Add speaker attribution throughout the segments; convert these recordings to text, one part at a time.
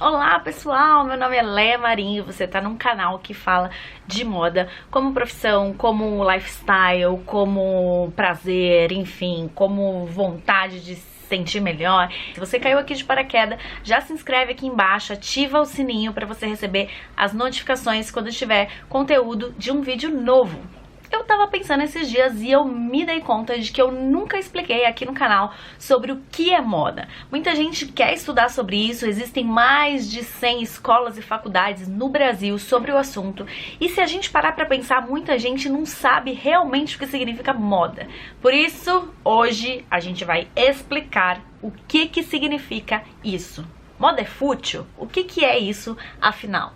Speaker 1: Olá pessoal, meu nome é Léa Marinho, você tá num canal que fala de moda como profissão, como lifestyle, como prazer, enfim, como vontade de se sentir melhor. Se você caiu aqui de paraquedas, já se inscreve aqui embaixo, ativa o sininho para você receber as notificações quando tiver conteúdo de um vídeo novo. Eu tava pensando esses dias e eu me dei conta de que eu nunca expliquei aqui no canal sobre o que é moda. Muita gente quer estudar sobre isso, existem mais de 100 escolas e faculdades no Brasil sobre o assunto. E se a gente parar pra pensar, muita gente não sabe realmente o que significa moda. Por isso, hoje a gente vai explicar o que significa isso. Moda é fútil? O que é isso, afinal?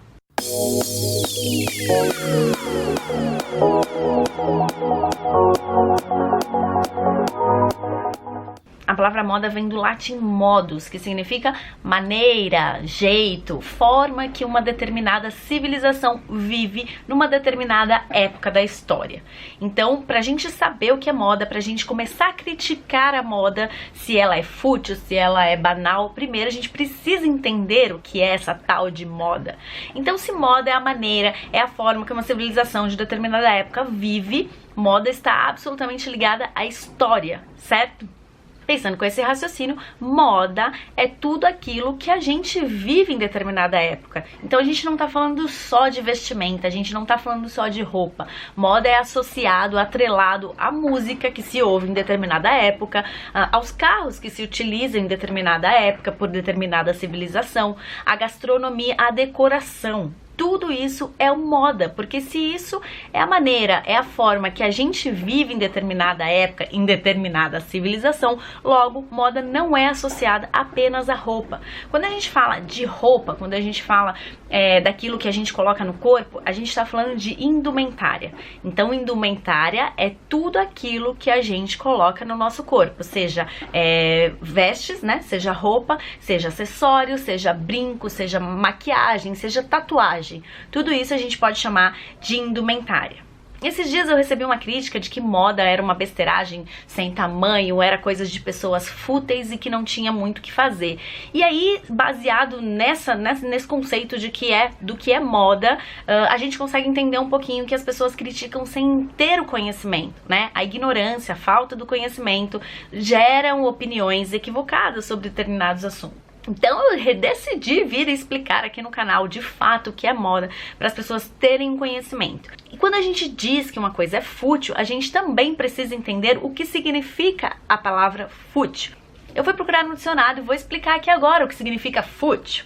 Speaker 1: A palavra moda vem do latim modus, que significa maneira, jeito, forma que uma determinada civilização vive numa determinada época da história. Então, pra gente saber o que é moda, pra gente começar a criticar a moda, se ela é fútil, se ela é banal, primeiro a gente precisa entender o que é essa tal de moda. Então, se moda é a maneira, é a forma que uma civilização de determinada época vive, moda está absolutamente ligada à história, certo? Pensando com esse raciocínio, moda é tudo aquilo que a gente vive em determinada época. Então a gente não tá falando só de vestimenta, a gente não tá falando só de roupa. Moda é associado, atrelado à música que se ouve em determinada época, aos carros que se utilizam em determinada época por determinada civilização, à gastronomia, à decoração. Tudo isso é moda, porque se isso é a maneira, é a forma que a gente vive em determinada época, em determinada civilização, logo, moda não é associada apenas à roupa. Quando a gente fala de roupa, quando a gente fala daquilo que a gente coloca no corpo, a gente está falando de indumentária. Então, indumentária é tudo aquilo que a gente coloca no nosso corpo, seja vestes, né? Seja roupa, seja acessório, seja brinco, seja maquiagem, seja tatuagem. Tudo isso a gente pode chamar de indumentária. Esses dias eu recebi uma crítica de que moda era uma besteiragem sem tamanho, era coisa de pessoas fúteis e que não tinha muito o que fazer. E aí, baseado nesse conceito de do que é moda, a gente consegue entender um pouquinho que as pessoas criticam sem ter o conhecimento, né? A ignorância, a falta do conhecimento geram opiniões equivocadas sobre determinados assuntos. Então eu decidi vir explicar aqui no canal de fato o que é moda para as pessoas terem conhecimento. E quando a gente diz que uma coisa é fútil, a gente também precisa entender o que significa a palavra fútil. Eu fui procurar no dicionário e vou explicar aqui agora o que significa fútil.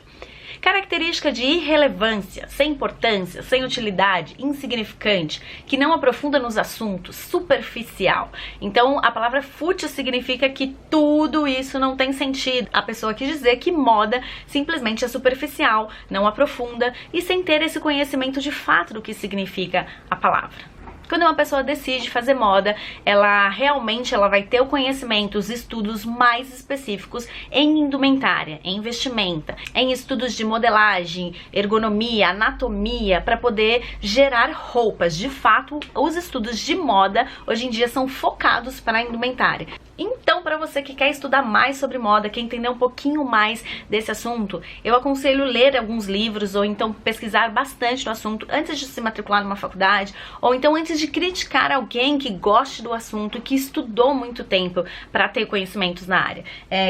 Speaker 1: Característica de irrelevância, sem importância, sem utilidade, insignificante, que não aprofunda nos assuntos, superficial. Então, a palavra fútil significa que tudo isso não tem sentido. A pessoa quis dizer que moda simplesmente é superficial, não aprofunda e sem ter esse conhecimento de fato do que significa a palavra. Quando uma pessoa decide fazer moda, ela realmente vai ter o conhecimento, os estudos mais específicos em indumentária, em vestimenta, em estudos de modelagem, ergonomia, anatomia, para poder gerar roupas. De fato, os estudos de moda hoje em dia são focados para a indumentária. Então, para você que quer estudar mais sobre moda, quer entender um pouquinho mais desse assunto, eu aconselho ler alguns livros ou então pesquisar bastante no assunto antes de se matricular numa faculdade, ou então antes de criticar alguém que goste do assunto e que estudou muito tempo para ter conhecimentos na área.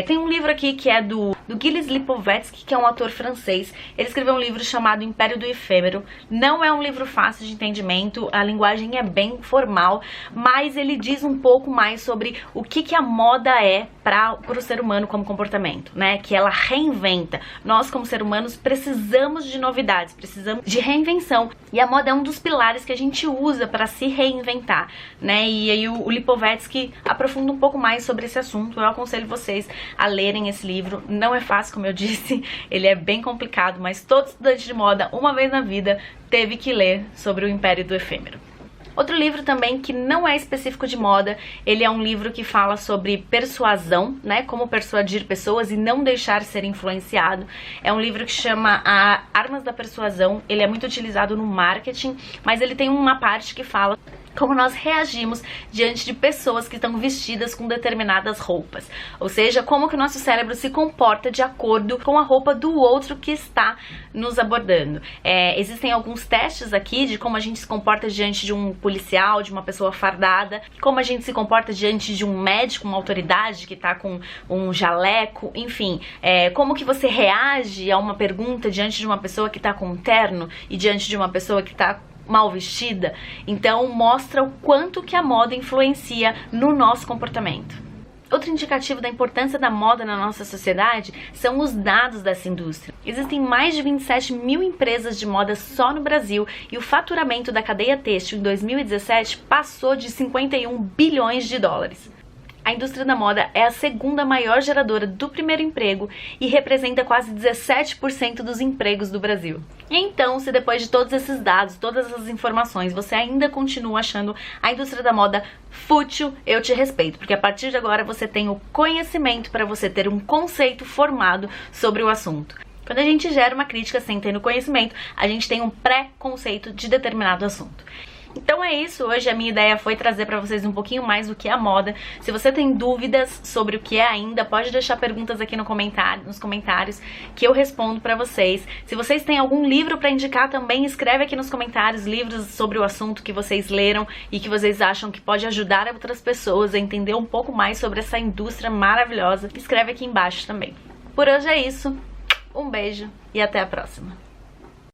Speaker 1: Tem um livro aqui que é do Gilles Lipovetsky, que é um autor francês. Ele escreveu um livro chamado Império do Efêmero. Não é um livro fácil de entendimento, a linguagem é bem formal, mas ele diz um pouco mais sobre o que a moda é para o ser humano como comportamento, né? Que ela reinventa. Nós, como seres humanos, precisamos de novidades, precisamos de reinvenção. E a moda é um dos pilares que a gente usa para se reinventar, né? E aí o Lipovetsky aprofunda um pouco mais sobre esse assunto. Eu aconselho vocês a lerem esse livro. Não é fácil, como eu disse, ele é bem complicado, mas todo estudante de moda, uma vez na vida, teve que ler sobre o Império do Efêmero. Outro livro também que não é específico de moda, ele é um livro que fala sobre persuasão, né? Como persuadir pessoas e não deixar ser influenciado. É um livro que chama Armas da Persuasão. Ele é muito utilizado no marketing, mas ele tem uma parte que fala como nós reagimos diante de pessoas que estão vestidas com determinadas roupas. Ou seja, como que o nosso cérebro se comporta de acordo com a roupa do outro que está nos abordando. Existem alguns testes aqui de como a gente se comporta diante de um policial, de uma pessoa fardada, como a gente se comporta diante de um médico, uma autoridade que está com um jaleco, enfim, como que você reage a uma pergunta diante de uma pessoa que está com um terno e diante de uma pessoa que está mal vestida. Então mostra o quanto que a moda influencia no nosso comportamento. Outro indicativo da importância da moda na nossa sociedade são os dados dessa indústria. Existem mais de 27 mil empresas de moda só no Brasil e o faturamento da cadeia têxtil em 2017 passou de 51 bilhões de dólares. A indústria da moda é a segunda maior geradora do primeiro emprego e representa quase 17% dos empregos do Brasil. Então, se depois de todos esses dados, todas essas informações, você ainda continua achando a indústria da moda fútil, eu te respeito, porque a partir de agora você tem o conhecimento para você ter um conceito formado sobre o assunto. Quando a gente gera uma crítica sem ter o conhecimento, a gente tem um pré-conceito de determinado assunto. Então é isso, hoje a minha ideia foi trazer para vocês um pouquinho mais do que é a moda. Se você tem dúvidas sobre o que é ainda, pode deixar perguntas aqui nos comentários que eu respondo para vocês. Se vocês têm algum livro para indicar também, escreve aqui nos comentários livros sobre o assunto que vocês leram e que vocês acham que pode ajudar outras pessoas a entender um pouco mais sobre essa indústria maravilhosa. Escreve aqui embaixo também. Por hoje é isso, um beijo e até a próxima.